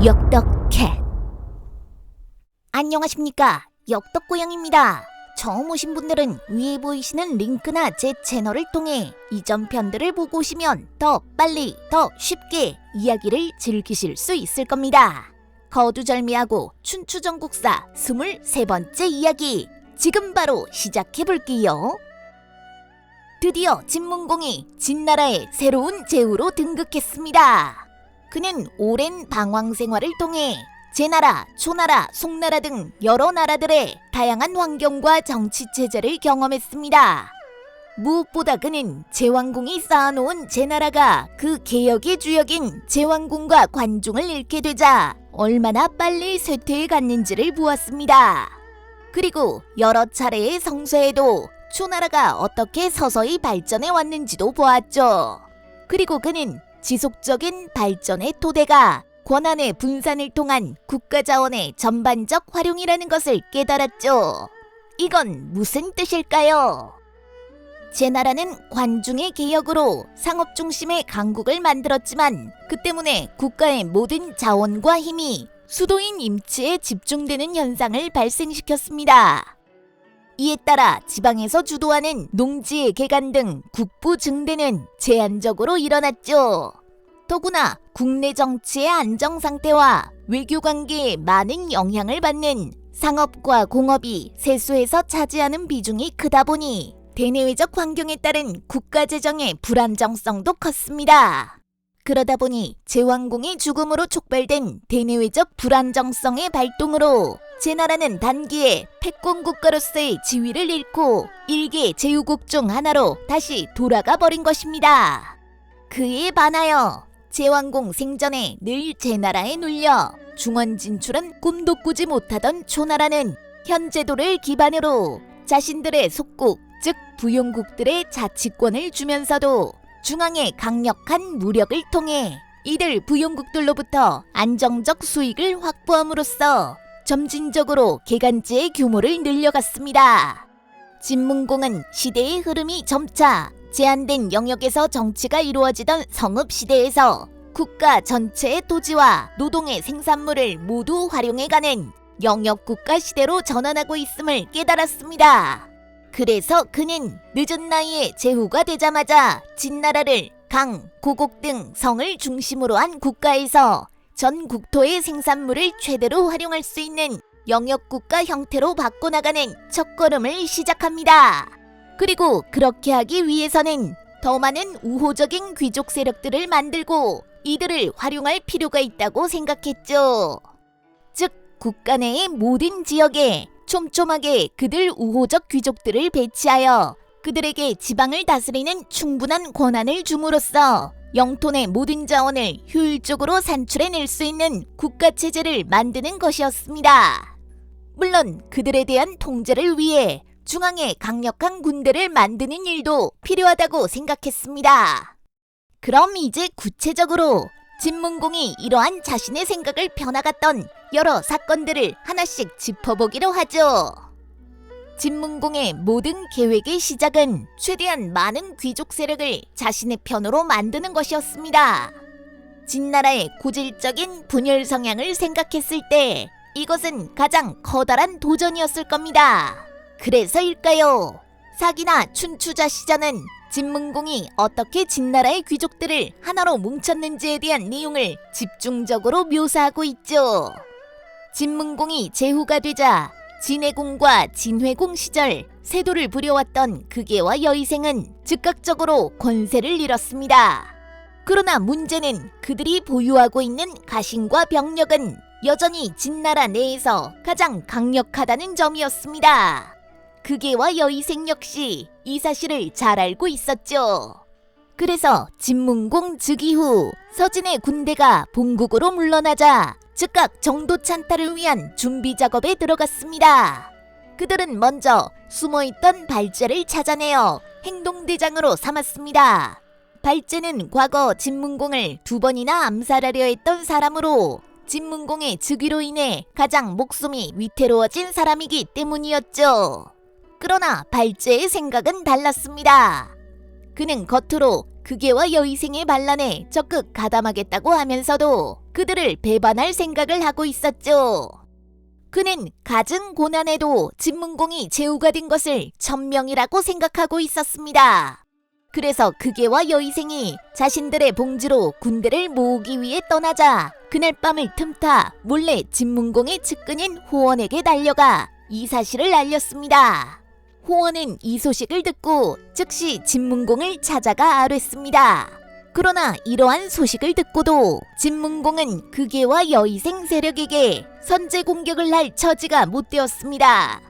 역덕캣. 안녕하십니까, 역덕고양입니다. 처음 오신 분들은 위에 보이시는 링크나 제 채널을 통해 이전 편들을 보고 오시면 더 빨리 더 쉽게 이야기를 즐기실 수 있을 겁니다. 거두절미하고 춘추전국사 23번째 이야기, 지금 바로 시작해볼게요. 드디어 진문공이 진나라의 새로운 제후로 등극했습니다. 그는 오랜 방황 생활을 통해 제나라, 초나라, 송나라 등 여러 나라들의 다양한 환경과 정치 체제를 경험했습니다. 무엇보다 그는 제왕궁이 쌓아놓은 제나라가 그 개혁의 주역인 제왕궁과 관중을 잃게 되자 얼마나 빨리 쇠퇴해 갔는지를 보았습니다. 그리고 여러 차례의 성쇄에도 초나라가 어떻게 서서히 발전해 왔는지도 보았죠. 그리고 그는 지속적인 발전의 토대가 권한의 분산을 통한 국가자원의 전반적 활용이라는 것을 깨달았죠. 이건 무슨 뜻일까요? 제나라는 관중의 개혁으로 상업 중심의 강국을 만들었지만 그 때문에 국가의 모든 자원과 힘이 수도인 임치에 집중되는 현상을 발생시켰습니다. 이에 따라 지방에서 주도하는 농지의 개간 등 국부 증대는 제한적으로 일어났죠. 더구나 국내 정치의 안정 상태와 외교 관계에 많은 영향을 받는 상업과 공업이 세수에서 차지하는 비중이 크다 보니 대내외적 환경에 따른 국가 재정의 불안정성도 컸습니다. 그러다 보니 제왕궁의 죽음으로 촉발된 대내외적 불안정성의 발동으로 제나라는 단기에 패권국가로서의 지위를 잃고 일개 제후국 중 하나로 다시 돌아가 버린 것입니다. 그에 반하여 제왕궁 생전에 늘 제나라에 눌려 중원 진출은 꿈도 꾸지 못하던 초나라는 현 제도를 기반으로 자신들의 속국, 즉 부용국들의 자치권을 주면서도 중앙의 강력한 무력을 통해 이들 부용국들로부터 안정적 수익을 확보함으로써 점진적으로 개간지의 규모를 늘려갔습니다. 진문공은 시대의 흐름이 점차 제한된 영역에서 정치가 이루어지던 성읍시대에서 국가 전체의 토지와 노동의 생산물을 모두 활용해가는 영역국가 시대로 전환하고 있음을 깨달았습니다. 그래서 그는 늦은 나이에 제후가 되자마자 진나라를 강, 고곡 등 성을 중심으로 한 국가에서 전 국토의 생산물을 최대로 활용할 수 있는 영역국가 형태로 바꿔나가는 첫걸음을 시작합니다. 그리고 그렇게 하기 위해서는 더 많은 우호적인 귀족 세력들을 만들고 이들을 활용할 필요가 있다고 생각했죠. 즉, 국가 내의 모든 지역에 촘촘하게 그들 우호적 귀족들을 배치하여 그들에게 지방을 다스리는 충분한 권한을 줌으로써 영토 내 모든 자원을 효율적으로 산출해낼 수 있는 국가체제를 만드는 것이었습니다. 물론 그들에 대한 통제를 위해 중앙에 강력한 군대를 만드는 일도 필요하다고 생각했습니다. 그럼 이제 구체적으로 진문공이 이러한 자신의 생각을 펴나갔던 여러 사건들을 하나씩 짚어보기로 하죠. 진문공의 모든 계획의 시작은 최대한 많은 귀족 세력을 자신의 편으로 만드는 것이었습니다. 진나라의 고질적인 분열 성향을 생각했을 때 이것은 가장 커다란 도전이었을 겁니다. 그래서일까요? 사기나 춘추자 시전은 진문공이 어떻게 진나라의 귀족들을 하나로 뭉쳤는지에 대한 내용을 집중적으로 묘사하고 있죠. 진문공이 제후가 되자 진해공과 진회공 시절 세도를 부려왔던 극예와 여의생은 즉각적으로 권세를 잃었습니다. 그러나 문제는 그들이 보유하고 있는 가신과 병력은 여전히 진나라 내에서 가장 강력하다는 점이었습니다. 극예와 여의생 역시 이 사실을 잘 알고 있었죠. 그래서 진문공 즉위 후 서진의 군대가 본국으로 물러나자 즉각 정도 찬탈을 위한 준비 작업에 들어갔습니다. 그들은 먼저 숨어있던 발제를 찾아내어 행동대장으로 삼았습니다. 발제는 과거 진문공을 2번이나 암살하려 했던 사람으로 진문공의 즉위로 인해 가장 목숨이 위태로워진 사람이기 때문이었죠. 그러나 발제의 생각은 달랐습니다. 그는 겉으로 극예와 여의생의 반란에 적극 가담하겠다고 하면서도 그들을 배반할 생각을 하고 있었죠. 그는 갖은 고난에도 진문공이 제후가 된 것을 천명이라고 생각하고 있었습니다. 그래서 극예와 여의생이 자신들의 봉지로 군대를 모으기 위해 떠나자 그날 밤을 틈타 몰래 진문공의 측근인 호원에게 달려가 이 사실을 알렸습니다. 호원은 이 소식을 듣고 즉시 진문공을 찾아가 아뢰습니다. 그러나 이러한 소식을 듣고도 진문공은 극예와 여의생 세력에게 선제 공격을 할 처지가 못 되었습니다.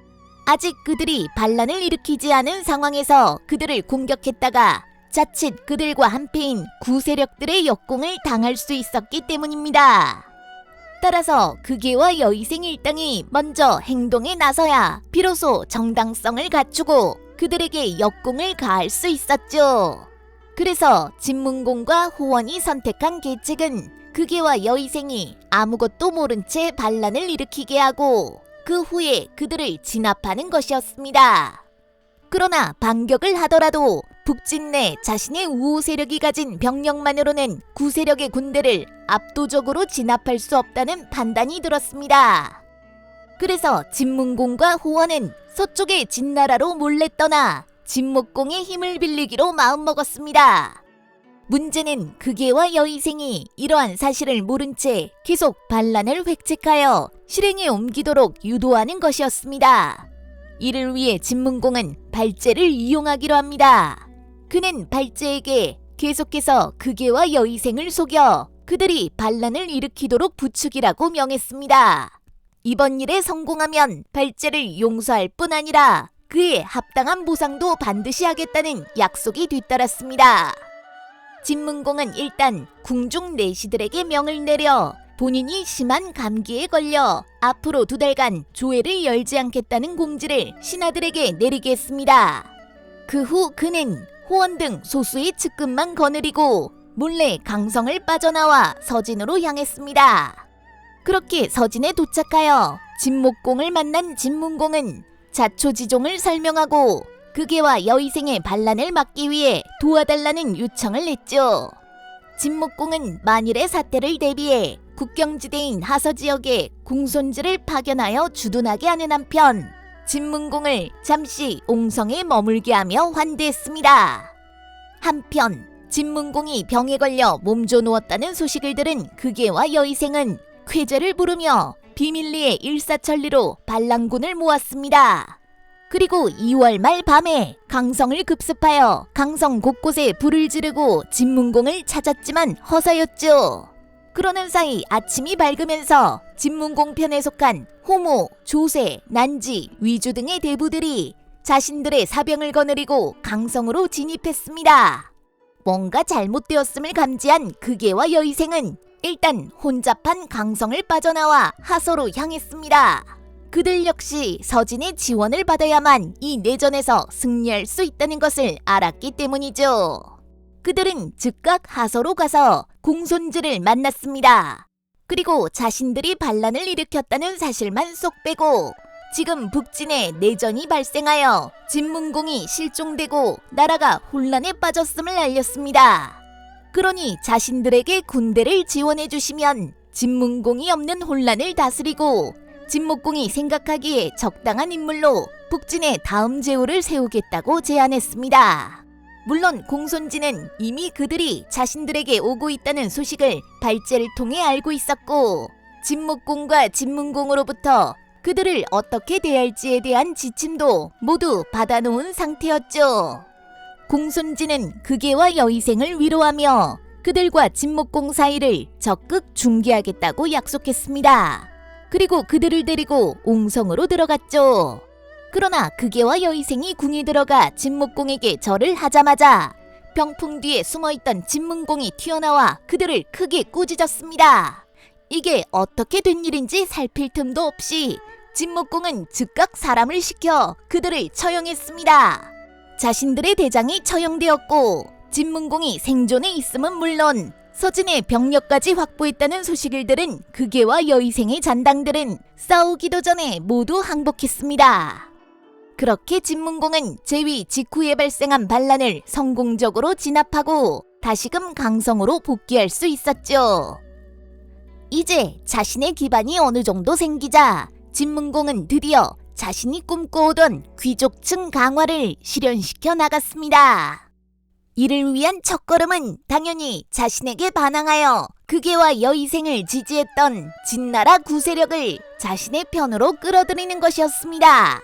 아직 그들이 반란을 일으키지 않은 상황에서 그들을 공격했다가 자칫 그들과 한패인 구세력들의 역공을 당할 수 있었기 때문입니다. 따라서 극예와 여의생 일당이 먼저 행동에 나서야 비로소 정당성을 갖추고 그들에게 역공을 가할 수 있었죠. 그래서 진문공과 호원이 선택한 계책은 극예와 여의생이 아무것도 모른 채 반란을 일으키게 하고 그 후에 그들을 진압하는 것이었습니다. 그러나 반격을 하더라도 북진 내 자신의 우호 세력이 가진 병력만으로는 구세력의 군대를 압도적으로 진압할 수 없다는 판단이 들었습니다. 그래서 진문공과 호원은 서쪽의 진나라로 몰래 떠나 진목공의 힘을 빌리기로 마음먹었습니다. 문제는 극예와 여의생이 이러한 사실을 모른 채 계속 반란을 획책하여 실행에 옮기도록 유도하는 것이었습니다. 이를 위해 진문공은 발제를 이용하기로 합니다. 그는 발제에게 계속해서 극예와 여의생을 속여 그들이 반란을 일으키도록 부추기라고 명했습니다. 이번 일에 성공하면 발제를 용서할 뿐 아니라 그에 합당한 보상도 반드시 하겠다는 약속이 뒤따랐습니다. 진문공은 일단 궁중 내시들에게 명을 내려 본인이 심한 감기에 걸려 앞으로 2달간 조회를 열지 않겠다는 공지를 신하들에게 내리게 했습니다. 그 후 그는 호원 등 소수의 측근만 거느리고 몰래 강성을 빠져나와 서진으로 향했습니다. 그렇게 서진에 도착하여 진목공을 만난 진문공은 자초지종을 설명하고 극예와 여의생의 반란을 막기 위해 도와달라는 요청을 했죠. 진목공은 만일의 사태를 대비해 국경지대인 하서지역에 공손지를 파견하여 주둔하게 하는 한편 진문공을 잠시 옹성에 머물게 하며 환대했습니다. 한편 진문공이 병에 걸려 몸져 누웠다는 소식을 들은 극예와 여의생은 쾌제를 부르며 비밀리에 일사천리로 반란군을 모았습니다. 그리고 2월 말 밤에 강성을 급습하여 강성 곳곳에 불을 지르고 진문공을 찾았지만 허사였죠. 그러는 사이 아침이 밝으면서 진문공 편에 속한 호모, 조세, 난지, 위주 등의 대부들이 자신들의 사병을 거느리고 강성으로 진입했습니다. 뭔가 잘못되었음을 감지한 극예와 여의생은 일단 혼잡한 강성을 빠져나와 하서로 향했습니다. 그들 역시 서진의 지원을 받아야만 이 내전에서 승리할 수 있다는 것을 알았기 때문이죠. 그들은 즉각 하서로 가서 공손지를 만났습니다. 그리고 자신들이 반란을 일으켰다는 사실만 쏙 빼고 지금 북진에 내전이 발생하여 진문공이 실종되고 나라가 혼란에 빠졌음을 알렸습니다. 그러니 자신들에게 군대를 지원해 주시면 진문공이 없는 혼란을 다스리고 진목공이 생각하기에 적당한 인물로 북진의 다음 제후를 세우겠다고 제안했습니다. 물론 공손지는 이미 그들이 자신들에게 오고 있다는 소식을 발제를 통해 알고 있었고 진목공과 진문공으로부터 그들을 어떻게 대할지에 대한 지침도 모두 받아놓은 상태였죠. 공손지는 극예와 여의생을 위로하며 그들과 진목공 사이를 적극 중개하겠다고 약속했습니다. 그리고 그들을 데리고 옹성으로 들어갔죠. 그러나 극예와 여의생이 궁에 들어가 진목공에게 절을 하자마자 병풍 뒤에 숨어있던 진문공이 튀어나와 그들을 크게 꾸짖었습니다. 이게 어떻게 된 일인지 살필 틈도 없이 진목공은 즉각 사람을 시켜 그들을 처형했습니다. 자신들의 대장이 처형되었고 진문공이 생존에 있음은 물론 서진의 병력까지 확보했다는 소식을 들은 극예와 여의생의 잔당들은 싸우기도 전에 모두 항복했습니다. 그렇게 진문공은 제위 직후에 발생한 반란을 성공적으로 진압하고 다시금 강성으로 복귀할 수 있었죠. 이제 자신의 기반이 어느 정도 생기자 진문공은 드디어 자신이 꿈꿔오던 귀족층 강화를 실현시켜 나갔습니다. 이를 위한 첫걸음은 당연히 자신에게 반항하여 극예와 여의생을 지지했던 진나라 구세력을 자신의 편으로 끌어들이는 것이었습니다.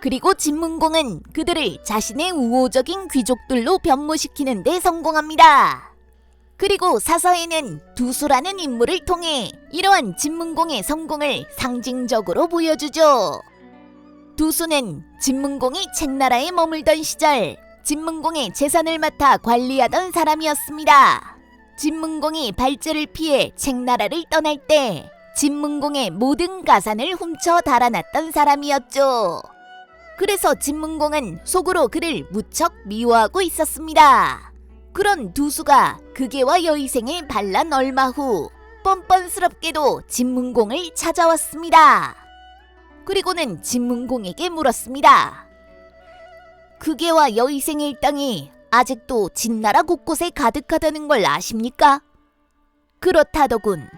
그리고 진문공은 그들을 자신의 우호적인 귀족들로 변모시키는 데 성공합니다. 그리고 사서에는 두수라는 인물을 통해 이러한 진문공의 성공을 상징적으로 보여주죠. 두수는 진문공이 책나라에 머물던 시절 진문공의 재산을 맡아 관리하던 사람이었습니다. 진문공이 발제를 피해 책나라를 떠날 때 진문공의 모든 가산을 훔쳐 달아났던 사람이었죠. 그래서 진문공은 속으로 그를 무척 미워하고 있었습니다. 그런 두수가 극예와 여의생의 반란 얼마 후 뻔뻔스럽게도 진문공을 찾아왔습니다. 그리고는 진문공에게 물었습니다. 극예와 여의생의 일당이 아직도 진나라 곳곳에 가득하다는 걸 아십니까? 그렇다더군.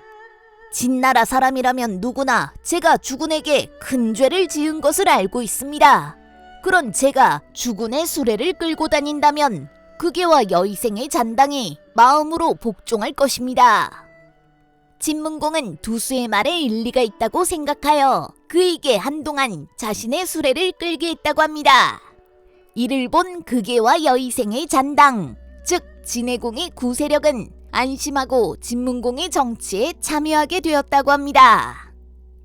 진나라 사람이라면 누구나 제가 주군에게 큰 죄를 지은 것을 알고 있습니다. 그런 제가 주군의 수레를 끌고 다닌다면 극예와 여의생의 잔당이 마음으로 복종할 것입니다. 진문공은 두수의 말에 일리가 있다고 생각하여 그에게 한동안 자신의 수레를 끌게 했다고 합니다. 이를 본 극예와 여의생의 잔당, 즉 진해공의 구세력은 안심하고 진문공의 정치에 참여하게 되었다고 합니다.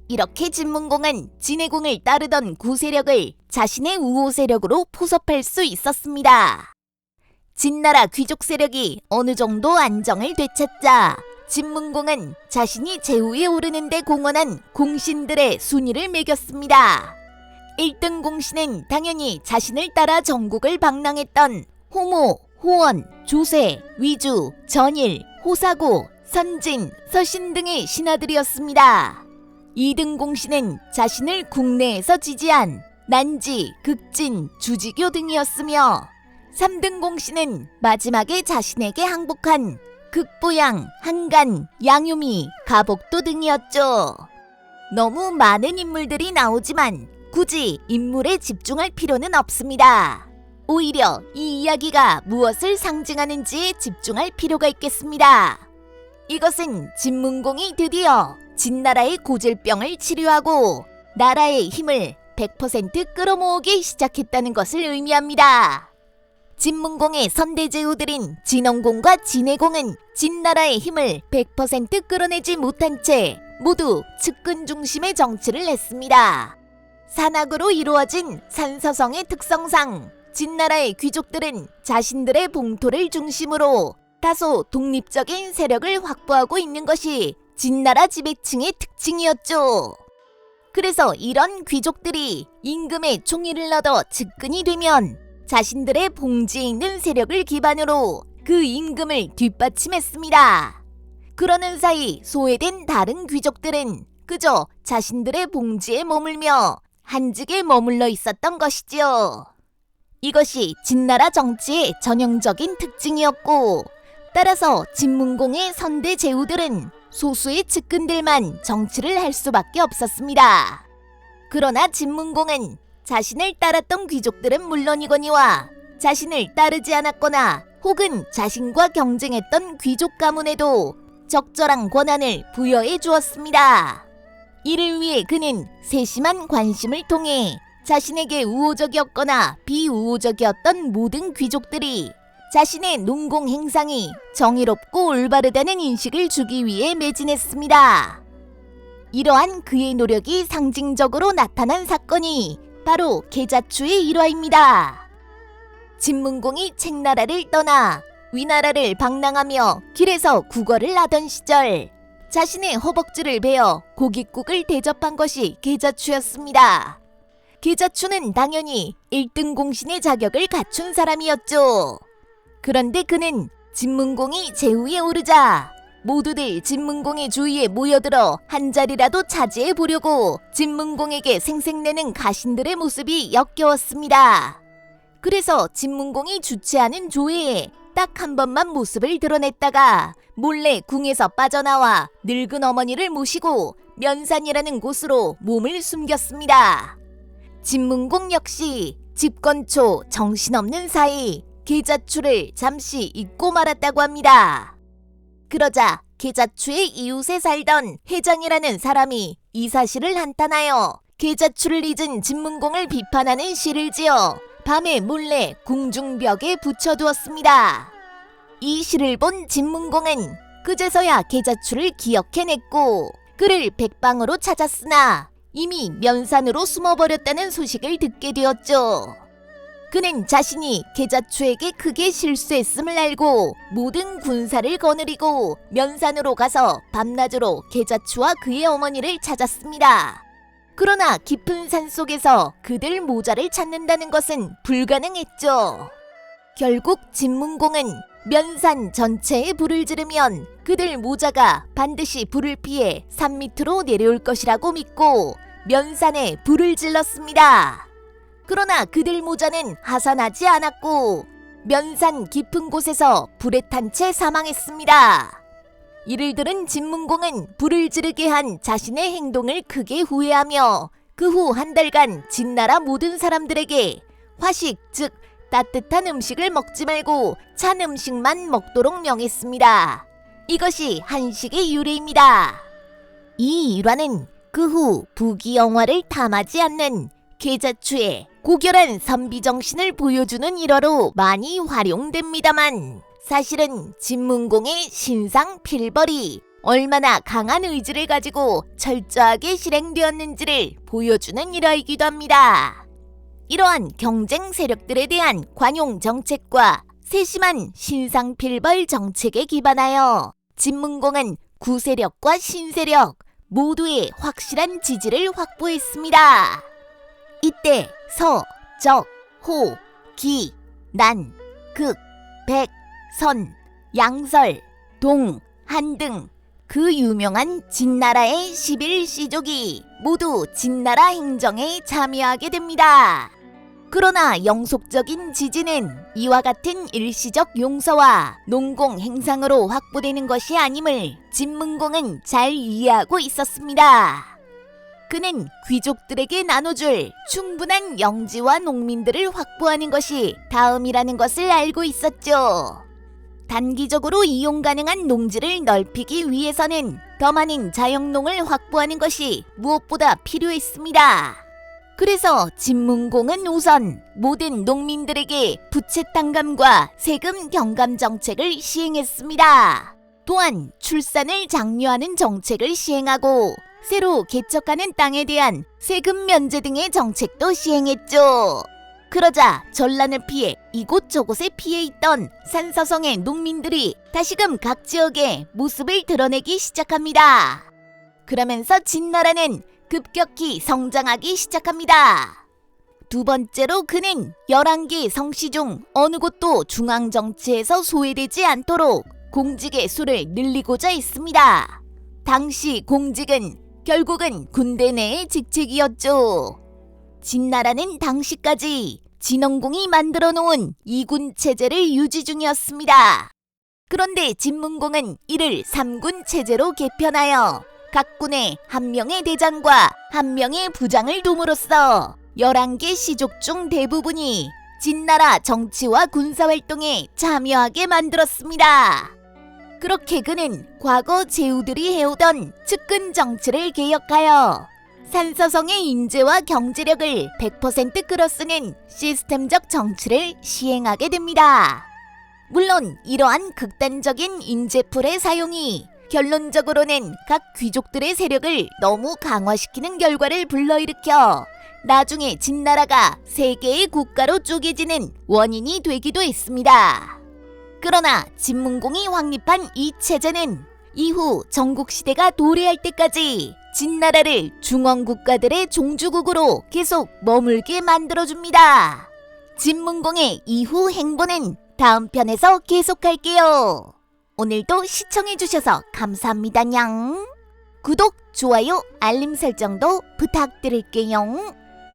이렇게 진문공은 진해공을 따르던 구세력을 자신의 우호 세력으로 포섭할 수 있었습니다. 진나라 귀족 세력이 어느 정도 안정을 되찾자 진문공은 자신이 제후에 오르는 데 공헌한 공신들의 순위를 매겼습니다. 1등 공신은 당연히 자신을 따라 전국을 방랑했던 호모, 호원, 조세, 위주, 전일, 호사고, 선진, 서신 등의 신하들이었습니다. 2등 공신은 자신을 국내에서 지지한 난지, 극진, 주지교 등이었으며 3등 공신은 마지막에 자신에게 항복한 극부양, 한간, 양유미, 가복도 등이었죠. 너무 많은 인물들이 나오지만 굳이 인물에 집중할 필요는 없습니다. 오히려 이 이야기가 무엇을 상징하는지에 집중할 필요가 있겠습니다. 이것은 진문공이 드디어 진나라의 고질병을 치료하고 나라의 힘을 100% 끌어모으기 시작했다는 것을 의미합니다. 진문공의 선대제후들인 진원공과 진해공은 진나라의 힘을 100% 끌어내지 못한 채 모두 측근 중심의 정치를 했습니다. 산악으로 이루어진 산서성의 특성상 진나라의 귀족들은 자신들의 봉토를 중심으로 다소 독립적인 세력을 확보하고 있는 것이 진나라 지배층의 특징이었죠. 그래서 이런 귀족들이 임금의 총의를 얻어 측근이 되면 자신들의 봉지에 있는 세력을 기반으로 그 임금을 뒷받침했습니다. 그러는 사이 소외된 다른 귀족들은 그저 자신들의 봉지에 머물며 한직에 머물러 있었던 것이지요. 이것이 진나라 정치의 전형적인 특징이었고 따라서 진문공의 선대 제후들은 소수의 측근들만 정치를 할 수밖에 없었습니다. 그러나 진문공은 자신을 따랐던 귀족들은 물론이거니와 자신을 따르지 않았거나 혹은 자신과 경쟁했던 귀족 가문에도 적절한 권한을 부여해 주었습니다. 이를 위해 그는 세심한 관심을 통해 자신에게 우호적이었거나 비우호적이었던 모든 귀족들이 자신의 농공 행상이 정의롭고 올바르다는 인식을 주기 위해 매진했습니다. 이러한 그의 노력이 상징적으로 나타난 사건이 바로 계자추의 일화입니다. 진문공이 책나라를 떠나 위나라를 방랑하며 길에서 구걸을 하던 시절 자신의 허벅지를 베어 고깃국을 대접한 것이 계자추였습니다. 계자추는 당연히 1등 공신의 자격을 갖춘 사람이었죠. 그런데 그는 진문공이 제후에 오르자 모두들 진문공의 주위에 모여들어 한 자리라도 차지해 보려고 진문공에게 생색내는 가신들의 모습이 역겨웠습니다. 그래서 진문공이 주최하는 조회에 딱 한 번만 모습을 드러냈다가 몰래 궁에서 빠져나와 늙은 어머니를 모시고 면산이라는 곳으로 몸을 숨겼습니다. 진문공 역시 집권초 정신없는 사이 계자추를 잠시 잊고 말았다고 합니다. 그러자 계자추의 이웃에 살던 회장이라는 사람이 이 사실을 한탄하여 계자추를 잊은 진문공을 비판하는 시를 지어 밤에 몰래 궁중벽에 붙여두었습니다. 이 시를 본 진문공은 그제서야 계자추를 기억해냈고 그를 백방으로 찾았으나 이미 면산으로 숨어버렸다는 소식을 듣게 되었죠. 그는 자신이 계자추에게 크게 실수했음을 알고 모든 군사를 거느리고 면산으로 가서 밤낮으로 계자추와 그의 어머니를 찾았습니다. 그러나 깊은 산속에서 그들 모자를 찾는다는 것은 불가능했죠. 결국 진문공은 면산 전체에 불을 지르면 그들 모자가 반드시 불을 피해 산 밑으로 내려올 것이라고 믿고 면산에 불을 질렀습니다. 그러나 그들 모자는 하산하지 않았고 면산 깊은 곳에서 불에 탄 채 사망했습니다. 이를 들은 진문공은 불을 지르게 한 자신의 행동을 크게 후회하며 그 후 한 달간 진나라 모든 사람들에게 화식, 즉 따뜻한 음식을 먹지 말고 찬 음식만 먹도록 명했습니다. 이것이 한식의 유래입니다. 이 일화는 그 후 부귀영화를 탐하지 않는 계자추의 고결한 선비정신을 보여주는 일화로 많이 활용됩니다만 사실은 진문공의 신상 필벌이 얼마나 강한 의지를 가지고 철저하게 실행되었는지를 보여주는 일화이기도 합니다. 이러한 경쟁 세력들에 대한 관용 정책과 세심한 신상 필벌 정책에 기반하여 진문공은 구세력과 신세력 모두의 확실한 지지를 확보했습니다. 이때 서, 적, 호, 기, 난, 극, 백, 선, 양설, 동, 한 등 그 유명한 진나라의 11시족이 모두 진나라 행정에 참여하게 됩니다. 그러나 영속적인 지지는 이와 같은 일시적 용서와 농공 행상으로 확보되는 것이 아님을 진문공은 잘 이해하고 있었습니다. 그는 귀족들에게 나눠줄 충분한 영지와 농민들을 확보하는 것이 다음이라는 것을 알고 있었죠. 단기적으로 이용 가능한 농지를 넓히기 위해서는 더 많은 자영농을 확보하는 것이 무엇보다 필요했습니다. 그래서 진문공은 우선 모든 농민들에게 부채 탕감과 세금 경감 정책을 시행했습니다. 또한 출산을 장려하는 정책을 시행하고 새로 개척하는 땅에 대한 세금 면제 등의 정책도 시행했죠. 그러자 전란을 피해 이곳저곳에 피해 있던 산서성의 농민들이 다시금 각 지역에 모습을 드러내기 시작합니다. 그러면서 진나라는 급격히 성장하기 시작합니다. 두 번째로 그는 11개 성씨 중 어느 곳도 중앙정치에서 소외되지 않도록 공직의 수를 늘리고자 했습니다. 당시 공직은 결국은 군대 내의 직책이었죠. 진나라는 당시까지 진원공이 만들어 놓은 이군 체제를 유지 중이었습니다. 그런데 진문공은 이를 3군 체제로 개편하여 각 군에 한 명의 대장과 한 명의 부장을 둠으로써 11개 시족 중 대부분이 진나라 정치와 군사활동에 참여하게 만들었습니다. 그렇게 그는 과거 제후들이 해오던 측근 정치를 개혁하여 산서성의 인재와 경제력을 100% 끌어쓰는 시스템적 정치를 시행하게 됩니다. 물론 이러한 극단적인 인재풀의 사용이 결론적으로는 각 귀족들의 세력을 너무 강화시키는 결과를 불러일으켜 나중에 진나라가 3개의 국가로 쪼개지는 원인이 되기도 했습니다. 그러나 진문공이 확립한 이 체제는 이후 전국시대가 도래할 때까지 진나라를 중원국가들의 종주국으로 계속 머물게 만들어줍니다. 진문공의 이후 행보는 다음 편에서 계속할게요. 오늘도 시청해주셔서 감사합니다. 냥. 구독, 좋아요, 알림 설정도 부탁드릴게요.